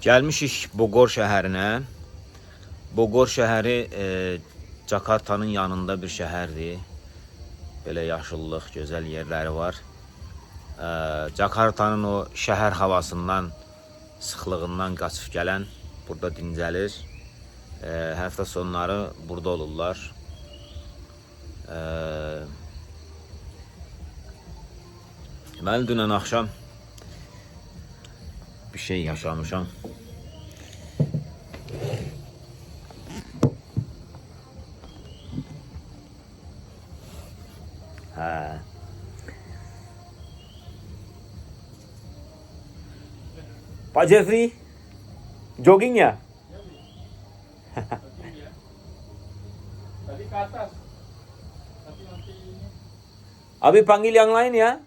Gəlmişik Boqor şəhərinə. Boqor şəhəri Jakartanın yanında bir şəhərdir. Belə yaşıllıq, gözəl yerləri var. Jakartanın o şəhər havasından, sıxlığından qaçıb gələn burada dincəlir. Həftə sonları burada olurlar. Mən dünən axşam bir şey yaşamışam. Pak Jeffrey, jogging ya? Tadi ke atas, tapi nanti ini. Abi panggil yang lain ya.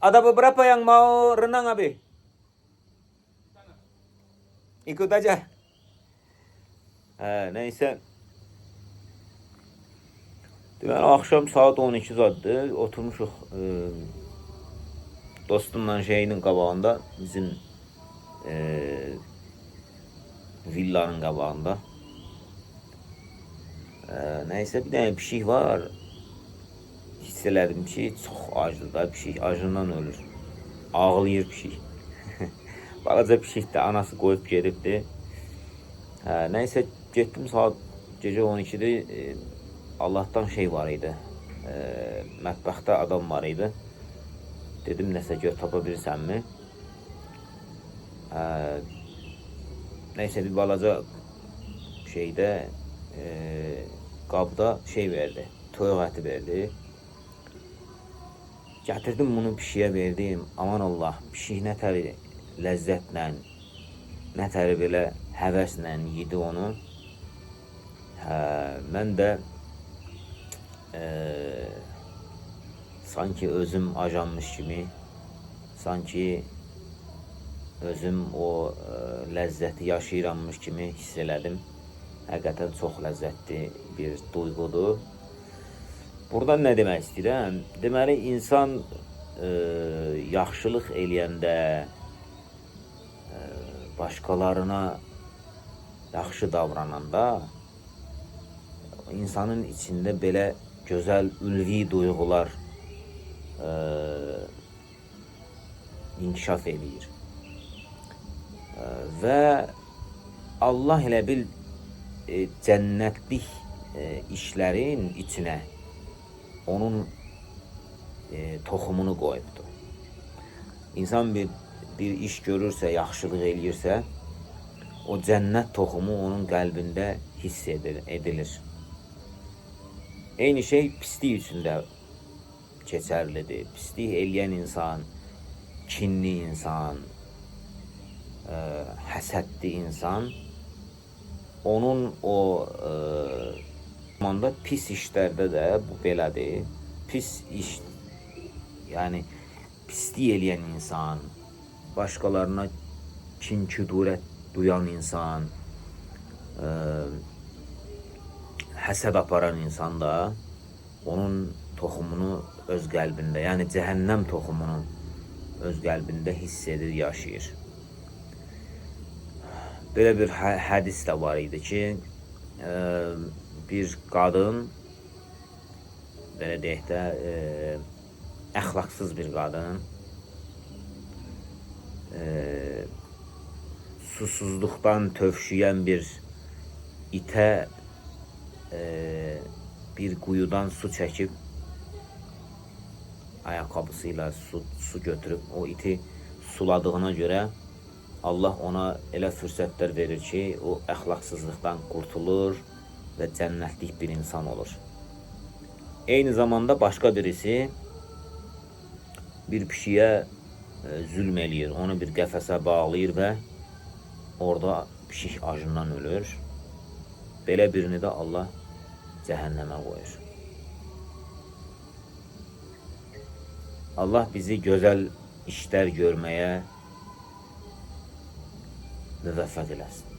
Ada beberapa yang mau renang Abi. İkut aja. Neyse. Deməli, akşam saat 12 zadı. Oturmuşuq dostumla şeyinin qabağında. Bizim villanın qabağında. Neyse bir tane pişik var. Hiss elədim ki, çox acıdır da pişik. Acından ölür. Ağlayır pişik. Balaca pişik de anası koyup gedibdi. Neyse getdim saat gece 12'de Allah'tan şey var idi. Mətbəxdə adam var idi. Dedim nəsə gör tapa bilirsənmi? Neyse bir balaca şeydə qabda şey verdi. Toyuq əti verdi. Gətirdim bunu pişiyə verdim. Aman Allah, pişik nə təri ləzzətlə, nə təri belə həvəslə yedi onu. Mən də sanki özüm ajanmış kimi, sanki özüm o ləzzəti yaşayırammış kimi hiss elədim. Həqiqətən çox ləzzətli bir duyğudur. Buradan nə demək istəyirəm? Deməli, insan yaxşılıq eləyəndə, başqalarına yaxşı davrananda, insanın içində belə gözəl ülvi duyğular inkişaf eləyir. Və Allah elə bil cənnətlik işlərin içinə onun toxumunu qoyubdur. İnsan bir iş görürsə, yaxşılıq eləyirsə, o cənnət toxumu onun qəlbində hiss edilir. Eyni şey pislik üçün də keçərlidir. Pislik eləyən insan, kinli insan, həsədli insan, onun o zamanda pis işlərdə də bu belədir. Pis iş, yəni pislik eləyən insan, başqalarına kin, küdurət duyan insan, həsəd aparan insan da onun toxumunu öz qəlbində, yəni cəhənnəm toxumunu öz qəlbində hiss edir, yaşayır. Belə bir hədis də var idi ki, bir qadın, belə deyək də, əxlaqsız bir qadın, susuzluqdan tövşüyən bir itə bir quyudan su çəkib, ayaqqabısıyla su götürüb o iti suladığına görə Allah ona elə fürsətlər verir ki, o əxlaqsızlıqdan qurtulur və cənnətlik bir insan olur. Eyni zamanda başqa birisi bir pişiyə zülm eləyir, onu bir qəfəsə bağlayır və orada pişik acından ölür. Belə birini də Allah cəhənnəmə qoyur. Allah bizi gözəl işlər görməyə müvəffəq eləsin.